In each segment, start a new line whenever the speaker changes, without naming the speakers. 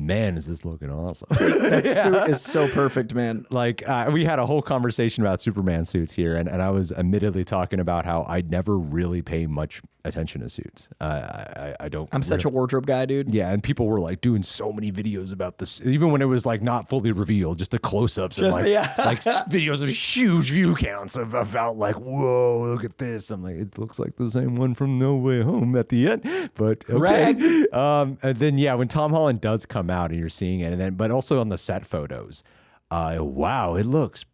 man, is this looking awesome.
That suit is so perfect, man.
Like we had a whole conversation about Superman suits here, and I was admittedly talking about how I never really pay much attention to suits. I don't.
I'm such a wardrobe guy, dude.
Yeah, and people were like doing so many videos about this, even when it was like not fully revealed, just the close-ups and like videos of huge view counts about like, whoa, look at this. I'm like, it looks like the same one from No Way Home at the end, but okay. And then when Tom Holland does come out and you're seeing it, and then but also on the set photos, wow, it looks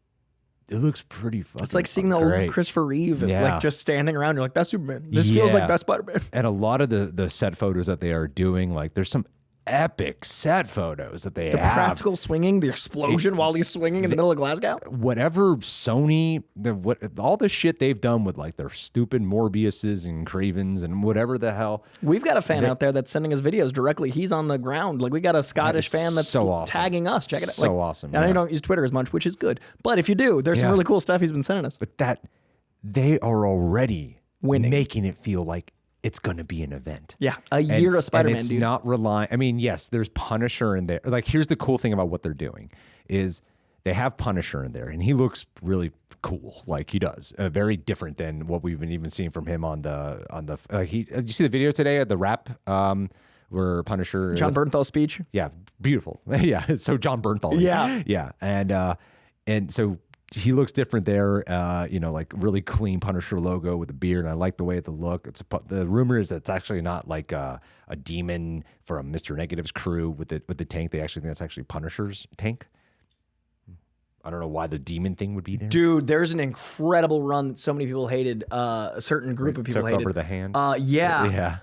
pretty fucking.
It's like seeing the old Christopher Reeve, like just standing around. You're like, that's Superman. This feels like best Spider-Man.
And a lot of the set photos that they are doing, like there's some epic set photos that they have. The
practical swinging, the explosion while he's swinging in the middle of Glasgow.
Whatever Sony, all the shit they've done with like their stupid Morbiuses and Cravens and whatever the hell.
We've got a fan out there that's sending us videos directly. He's on the ground. Like we got a Scottish fan that's so awesome. Tagging us. Check it out.
So awesome.
And I don't use Twitter as much, which is good. But if you do, there's some really cool stuff he's been sending us.
But they are already making it feel like it's going to be an event.
Yeah, a year of Spider-Man,
and it's
dude.
not relying. I mean, yes, there's Punisher in there. Like, here's the cool thing about what they're doing is they have Punisher in there, and he looks really cool. Like he does, very different than what we've been even seeing from him on the. Did you see the video today at the rap where Punisher
John Bernthal's speech?
Yeah, beautiful. Yeah, so John Bernthal. Yeah, and so. He looks different there, like really clean Punisher logo with a beard. And I like the way the look. The rumor is that it's actually not like a demon from Mr. Negative's crew with the tank. They actually think that's actually Punisher's tank. I don't know why the demon thing would be there.
Dude, there's an incredible run that so many people hated. A certain group of people hated.
Took over the hand.
Yeah.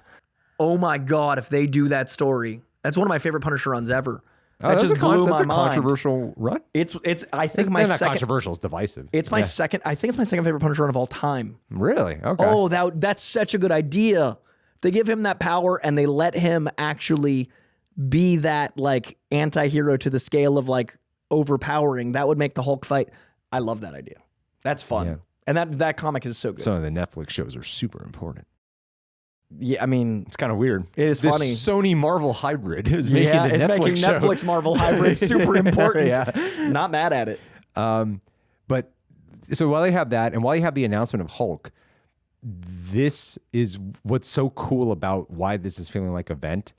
Oh my God, if they do that story, that's one of my favorite Punisher runs ever.
That just blew my mind. Controversial run.
I think my second.
Controversial is divisive.
It's my second. I think it's my second favorite Punisher run of all time.
Really? Okay.
Oh, that's such a good idea. If they give him that power and they let him actually be that like anti-hero to the scale of like overpowering, that would make the Hulk fight. I love that idea. That's fun. Yeah. And that comic is so good.
Some of the Netflix shows are super important.
Yeah, I mean,
it's kind of weird.
It is funny.
Sony Marvel hybrid is making the
it's
Netflix
making
show.
Netflix Marvel hybrid super important. Not mad at it.
But so while they have that, and while you have the announcement of Hulk, this is what's so cool about why this is feeling like an event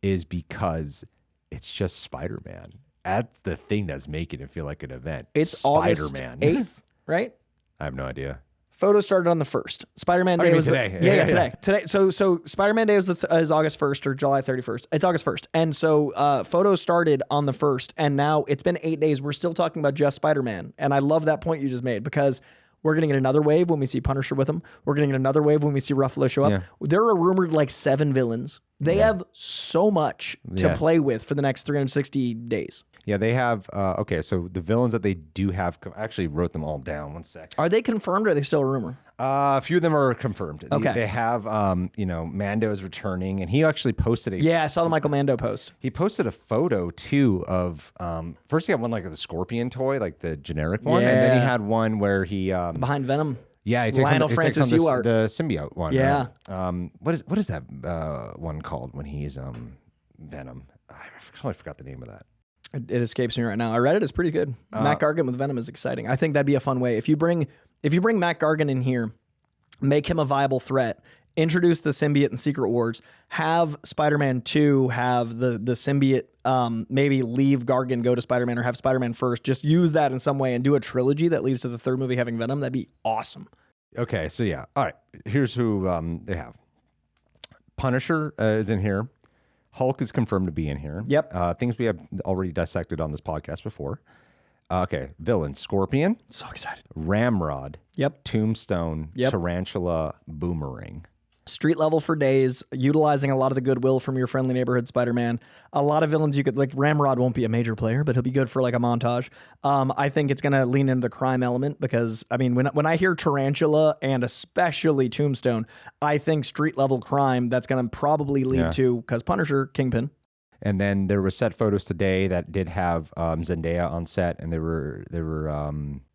is because it's just Spider-Man. That's the thing that's making it feel like an event.
It's Spider-Man. August 8th, right?
I have no idea.
Photos started on the 1st. Spider-Man Day was
today.
Today. So Spider-Man Day is August 1st or July 31st. It's August 1st. And so photos started on the 1st, and now it's been 8 days. We're still talking about just Spider-Man. And I love that point you just made because we're going to get another wave when we see Punisher with him. We're going to get another wave when we see Ruffalo show up. Yeah. There are rumored like 7 villains. They have so much to play with for the next 360 days.
Yeah, they have, so the villains that they do have, I actually wrote them all down. 1 sec.
Are they confirmed or are they still a rumor?
A few of them are confirmed.
Okay.
They have, Mando is returning, and he actually posted
I saw the Michael Mando post.
He posted a photo, too, of, first he had one like the Scorpion toy, like the generic one, and then he had one where he...
Behind Venom.
Yeah, he takes on the symbiote one.
Yeah.
Right? What is that one called when he's Venom? I totally forgot the name of that.
It escapes me right now. I read it. It's pretty good. Matt Gargan with Venom is exciting. I think that'd be a fun way. If you bring Matt Gargan in here, make him a viable threat, introduce the symbiote in Secret Wars, have Spider-Man 2 have the symbiote maybe leave Gargan, go to Spider-Man, or have Spider-Man first. Just use that in some way and do a trilogy that leads to the third movie having Venom. That'd be awesome.
Okay, so yeah. All right, here's who they have. Punisher is in here. Hulk is confirmed to be in here.
Yep.
Things we have already dissected on this podcast before. Okay, villains: Scorpion.
So excited.
Ramrod.
Yep.
Tombstone.
Yep.
Tarantula. Boomerang.
Street level for days, utilizing a lot of the goodwill from your friendly neighborhood Spider-Man. A lot of villains you could, like Ramrod won't be a major player, but he'll be good for like a montage. I think it's going to lean into the crime element because, I mean, when I hear Tarantula and especially Tombstone, I think street level crime that's going to probably lead to, because Punisher, Kingpin.
And then there were set photos today that did have Zendaya on set, and they were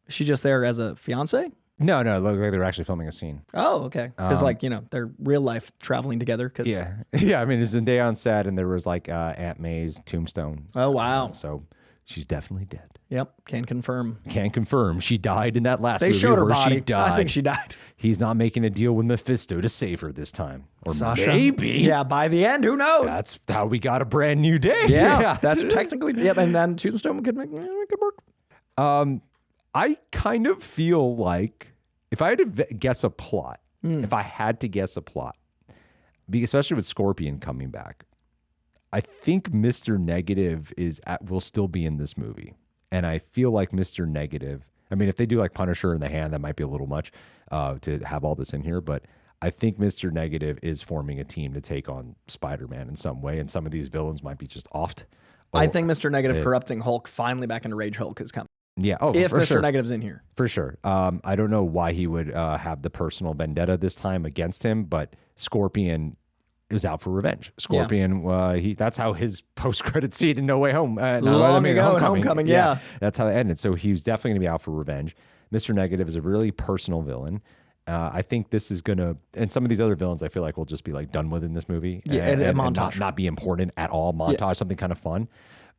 Is she just there as a fiance?
No, look like they're actually filming a scene.
Oh, okay. Because they're real life traveling together. Cause...
Yeah. I mean, it's a day on set, and there was like Aunt May's tombstone.
Oh wow.
So she's definitely dead.
Yep, can confirm.
She died in that last movie.
They showed her
where
body.
She died.
I think she died.
He's not making a deal with Mephisto to save her this time, or
Sasha.
maybe.
Yeah, by the end, who knows?
That's how we got a brand new day.
Yeah, that's technically. Yep, and then Tombstone could work.
I kind of feel like if I had to guess a plot, especially with Scorpion coming back, I think Mr. Negative will still be in this movie. And I feel like Mr. Negative, I mean, if they do like Punisher in the Hand, that might be a little much to have all this in here. But I think Mr. Negative is forming a team to take on Spider-Man in some way. And some of these villains might be just offed.
I think Mr. Negative corrupting Hulk finally back into Rage Hulk is coming.
Yeah. Oh,
if
for
Mr.
sure.
Negative's in here.
For sure. I don't know why he would have the personal vendetta this time against him, but Scorpion is out for revenge. Scorpion, that's how his post-credit scene in No Way Home.
Long ago in Homecoming, yeah.
That's how it ended. So he was definitely going to be out for revenge. Mr. Negative is a really personal villain. I think this is going to, and some of these other villains I feel like will just be like done with in this movie.
Yeah, and montage.
Not be important at all. Montage, something kind of fun.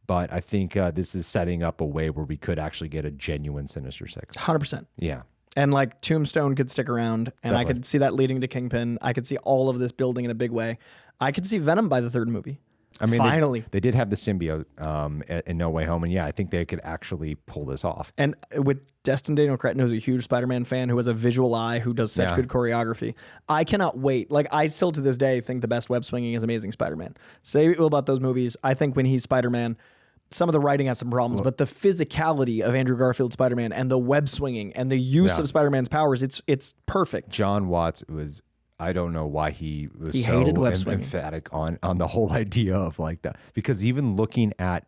But I think this is setting up a way where we could actually get a genuine Sinister Six.
100%.
Yeah.
And like Tombstone could stick around, and I could see that leading to Kingpin. I could see all of this building in a big way. I could see Venom by the third movie.
I mean,
finally,
they did have the symbiote in No Way Home, and I think they could actually pull this off.
And with Destin Daniel Cretton, who's a huge Spider-Man fan, who has a visual eye, who does such good choreography, I cannot wait. Like, I still to this day think the best web swinging is Amazing Spider-Man. Say what you will about those movies. I think when he's Spider-Man, some of the writing has some problems, but the physicality of Andrew Garfield's Spider-Man and the web swinging and the use of Spider-Man's powers, it's perfect.
John Watts was, I don't know why he was so
hated web swinging.
emphatic on the whole idea of like that, because even looking at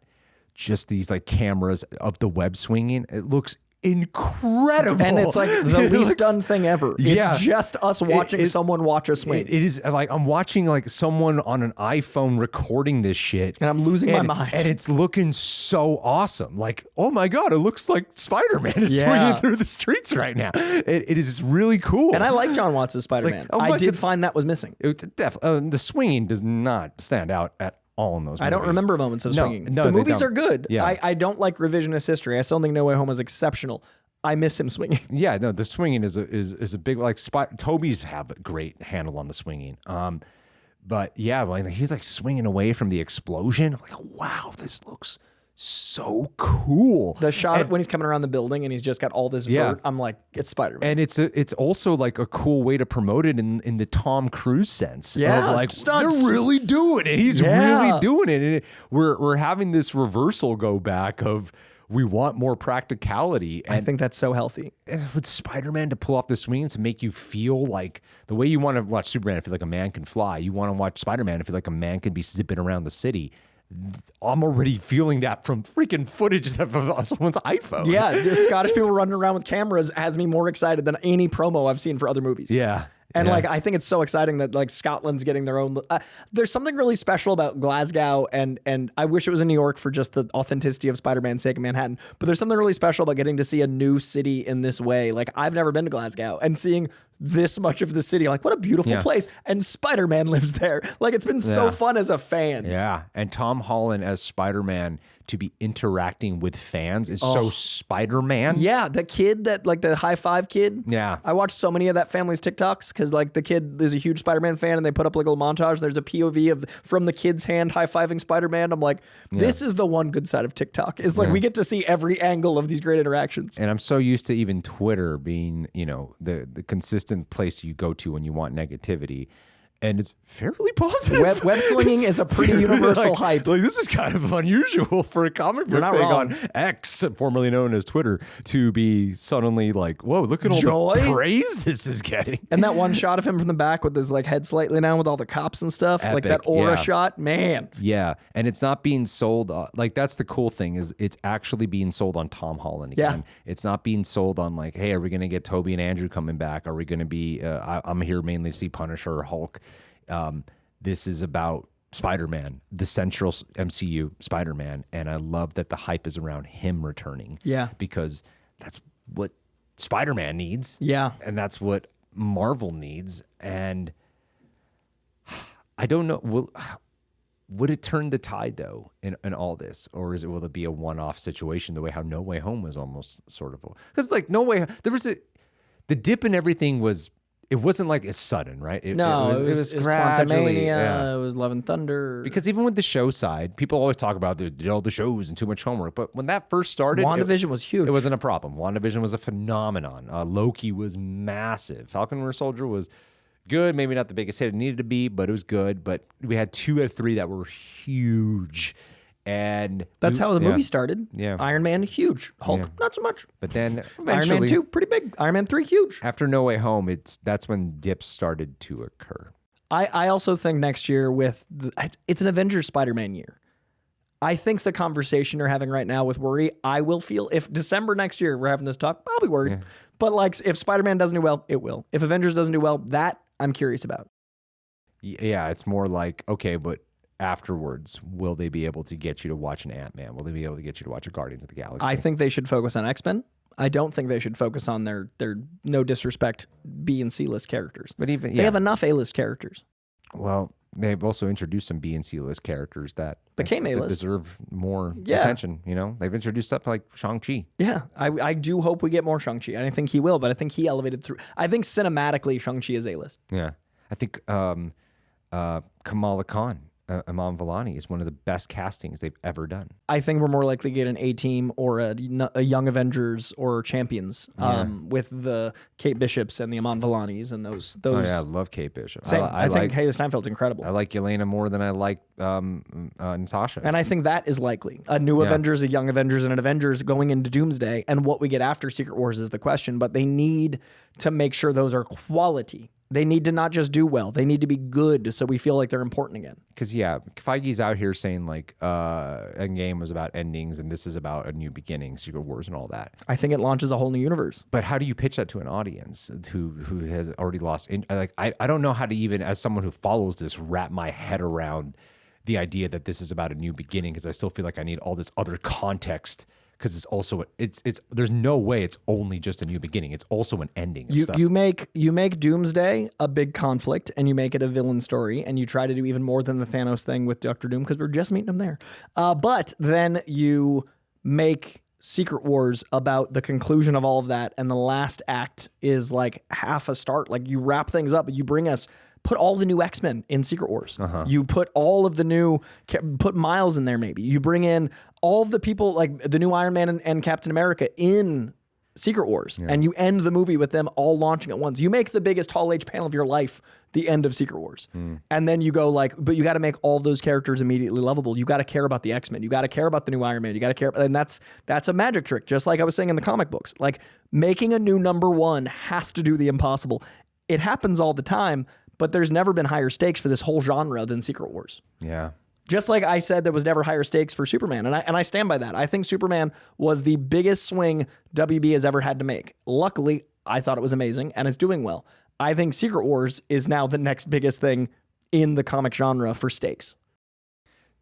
just these like cameras of the web swinging, it looks incredible.
And it's like the least done thing ever. It's just us watching someone watch a swing.
It is like I'm watching like someone on an iPhone recording this shit.
And I'm losing my mind.
And it's looking so awesome. Like, oh my God, it looks like Spider-Man is swinging through the streets right now. It is really cool.
And I like John Watts' Spider-Man. I did find that was missing.
The swinging does not stand out at all in those movies.
I don't remember moments of swinging.
No,
the movies are good.
Yeah.
I don't like revisionist history. I still think No Way Home is exceptional. I miss him swinging.
Yeah, no, the swinging is a big, like Toby's have a great handle on the swinging. But yeah, like he's like swinging away from the explosion. I'm like, wow, this looks so cool.
The shot when he's coming around the building and he's just got all this vert, I'm like, it's Spider-Man.
And it's also like a cool way to promote it in the Tom Cruise sense.
Yeah,
of like
stunts.
They're really doing it. He's really doing it. And we're having this reversal go back of we want more practicality. And
I think that's so healthy.
And with Spider-Man to pull off the swing to make you feel like the way you want to watch Superman to feel like a man can fly, you want to watch Spider-Man to feel like a man can be zipping around the city. I'm already feeling that from freaking footage of someone's iPhone.
Yeah, the Scottish people running around with cameras has me more excited than any promo I've seen for other movies.
Yeah.
And like, I think it's so exciting that like Scotland's getting their own. There's something really special about Glasgow, and I wish it was in New York for just the authenticity of Spider-Man's sake in Manhattan. But there's something really special about getting to see a new city in this way. Like, I've never been to Glasgow, and seeing this much of the city, I'm like, what a beautiful place. And Spider-Man lives there. Like, it's been so fun as a fan.
Yeah. And Tom Holland as Spider-Man to be interacting with fans is so Spider-Man.
Yeah. The kid that like the high five kid.
Yeah.
I watched so many of that family's TikToks because like the kid is a huge Spider-Man fan and they put up like a little montage. There's a POV from the kid's hand high-fiving Spider-Man. I'm like, this is the one good side of TikTok is like we get to see every angle of these great interactions.
And I'm so used to even Twitter being, the consistent place you go to when you want negativity. And it's fairly positive.
Web slinging is a pretty universal hype.
Like, this is kind of unusual for a comic book thing on X, formerly known as Twitter, to be suddenly like, whoa, look at all the praise this is getting.
And that one shot of him from the back with his like head slightly down with all the cops and stuff,
Epic,
like that aura shot, man.
Yeah, and it's not being sold. Like, that's the cool thing is it's actually being sold on Tom Holland again. Yeah. It's not being sold on like, hey, are we going to get Toby and Andrew coming back? Are we going to be? I'm here mainly to see Punisher or Hulk. This is about Spider-Man, the central MCU Spider-Man, and I love that the hype is around him returning.
Yeah,
because that's what Spider-Man needs.
Yeah.
And that's what Marvel needs. And I don't know. Would it turn the tide though in all this, or will it be a one-off situation the way how No Way Home was almost sort of? Because like the dip in everything was. It wasn't like it's sudden, right? It was gradually.
Quantumania, it was Love and Thunder.
Because even with the show side, people always talk about all the shows and too much homework. But when that first started,
WandaVision was huge.
It wasn't a problem. WandaVision was a phenomenon. Loki was massive. Falcon and Winter Soldier was good. Maybe not the biggest hit it needed to be, but it was good. But we had 2 out of 3 that were huge. And
that's how the movie started.
Yeah.
Iron Man, huge. Hulk, not so much.
But then
eventually, Iron Man 2, pretty big. Iron Man 3, huge.
After No Way Home, that's when dips started to occur.
I also think next year it's an Avengers Spider-Man year. I think the conversation you're having right now with worry, I will feel if December next year we're having this talk, I'll be worried. Yeah. But like if Spider-Man doesn't do well, it will. If Avengers doesn't do well, that I'm curious about.
Yeah, it's more like, okay, but afterwards, will they be able to get you to watch an Ant-Man? Will they be able to get you to watch a Guardians of the Galaxy?
I think they should focus on X-Men. I don't think they should focus on their no disrespect B and C list characters.
But even
they have enough A-list characters.
Well, they've also introduced some B and C list characters that
became A-list,
deserve more attention. You know, they've introduced stuff like Shang-Chi.
Yeah, I do hope we get more Shang-Chi. I don't think he will, but I think he elevated through. I think cinematically Shang-Chi is A-list.
Yeah, I think Kamala Khan. Iman Vellani is one of the best castings they've ever done.
I think we're more likely to get an A-Team or a Young Avengers or Champions with the Kate Bishops and the Iman Vellanis and those.
Oh yeah, I love Kate Bishop.
Same. I think Haley Steinfeld's incredible.
I like Yelena more than I like Natasha.
And I think that is likely. A new Avengers, a Young Avengers, and an Avengers going into Doomsday. And what we get after Secret Wars is the question. But they need to make sure those are quality. They need to not just do well. They need to be good so we feel like they're important again.
Because, Feige's out here saying, like, Endgame was about endings and this is about a new beginning, Secret Wars and all that.
I think it launches a whole new universe.
But how do you pitch that to an audience who has already lost... I don't know how to even, as someone who follows this, wrap my head around the idea that this is about a new beginning because I still feel like I need all this other context because it's also there's no way it's only just a new beginning. It's also an ending.
You make Doomsday a big conflict and you make it a villain story and you try to do even more than the Thanos thing with Dr. Doom because we're just meeting him there. But then you make Secret Wars about the conclusion of all of that and the last act is like half a start. Like you wrap things up, but you put all the new X-Men in Secret Wars. You put all of the put Miles in there maybe. You bring in all of the people like the new Iron Man and Captain America in Secret Wars. Yeah. And you end the movie with them all launching at once. You make the biggest Hall H panel of your life the end of Secret Wars. And then you go but you got to make all those characters immediately lovable. You got to care about the X-Men. You got to care about the new Iron Man. You got to care. And that's a magic trick, just like I was saying in the comic books. Like making a new number one has to do the impossible. It happens all the time. But there's never been higher stakes for this whole genre than Secret Wars.
Yeah.
Just like I said, there was never higher stakes for Superman. And I stand by that. I think Superman was the biggest swing WB has ever had to make. Luckily, I thought it was amazing and it's doing well. I think Secret Wars is now the next biggest thing in the comic genre for stakes.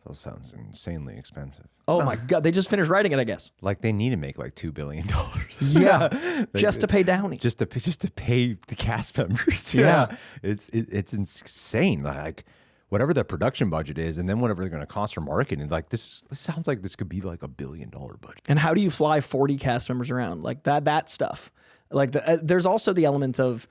That sounds insanely expensive.
Oh my God. They just finished writing it, I guess.
Like they need to make like $2 billion.
Yeah. Just to pay Downey.
Just to pay the cast members. Yeah. It's insane. Like whatever the production budget is and then whatever they're going to cost for marketing. Like this sounds like this could be like $1 billion budget.
And how do you fly 40 cast members around? Like that stuff. Like there's also the element of,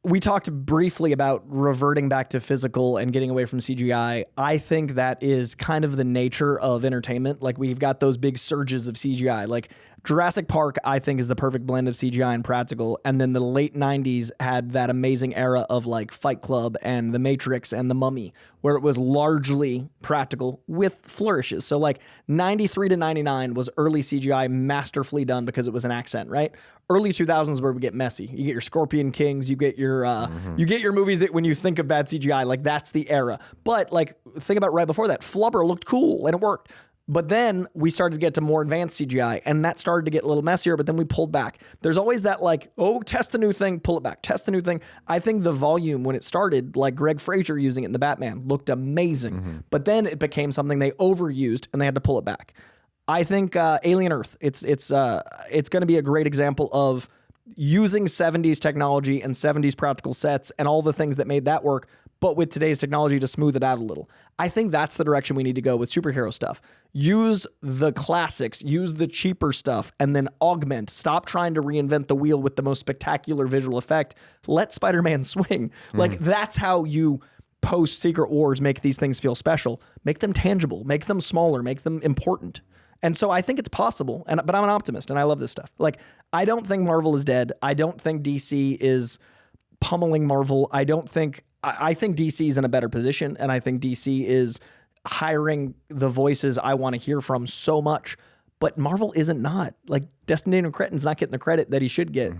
we talked briefly about reverting back to physical and getting away from CGI. I think that is kind of the nature of entertainment. Like we've got those big surges of CGI. Like Jurassic Park, I think, is the perfect blend of CGI and practical. And then the late 90s had that amazing era of like Fight Club and The Matrix and The Mummy, where it was largely practical with flourishes. So like 93 to 99 was early CGI masterfully done because it was an accent, right? Early 2000s where we get messy. You get your Scorpion Kings, you get your movies that when you think of bad CGI, like that's the era. But like think about right before that, Flubber looked cool and it worked. But then we started to get to more advanced CGI and that started to get a little messier, but then we pulled back. There's always that like, test the new thing, pull it back, test the new thing. I think the volume when it started, like Greg Fraser using it in The Batman, looked amazing. But then it became something they overused and they had to pull it back. I think Alien Earth, it's going to be a great example of using 70s technology and 70s practical sets and all the things that made that work, but with today's technology to smooth it out a little. I think that's the direction we need to go with superhero stuff. Use the classics, use the cheaper stuff, and then augment. Stop trying to reinvent the wheel with the most spectacular visual effect. Let Spider-Man swing. Like, that's how you post Secret Wars make these things feel special. Make them tangible, make them smaller, make them important. And so I think it's possible, but I'm an optimist and I love this stuff. Like, I don't think Marvel is dead. I don't think DC is pummeling Marvel. I think DC is in a better position, and I think DC is hiring the voices I want to hear from so much, but Marvel isn't not. Like, Destiny Cretton's not getting the credit that he should get.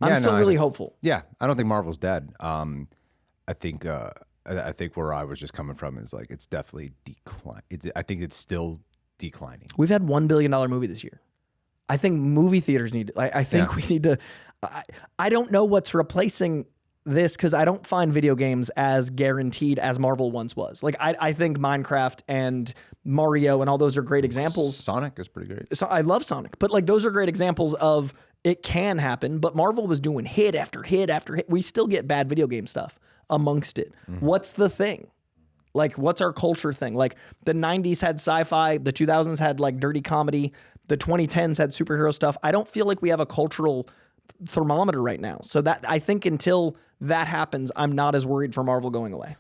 I'm still really hopeful.
Yeah, I don't think Marvel's dead. I think where I was just coming from is like, it's definitely decline. I think it's still declining.
We've had $1 billion movie this year. I think movie theaters need to, I think we need to, I don't know what's replacing this, because I don't find video games as guaranteed as Marvel once was. Like, I think Minecraft and Mario and all those are great examples.
Sonic is pretty great.
So I love Sonic, but like, those are great examples of it can happen, but Marvel was doing hit after hit after hit. We still get bad video game stuff amongst it. What's the thing? Like, what's our culture thing? Like, the 90s had sci-fi, the 2000s had like dirty comedy, the 2010s had superhero stuff. I don't feel like we have a cultural thermometer right now. So that, I think until that happens, I'm not as worried for Marvel going away.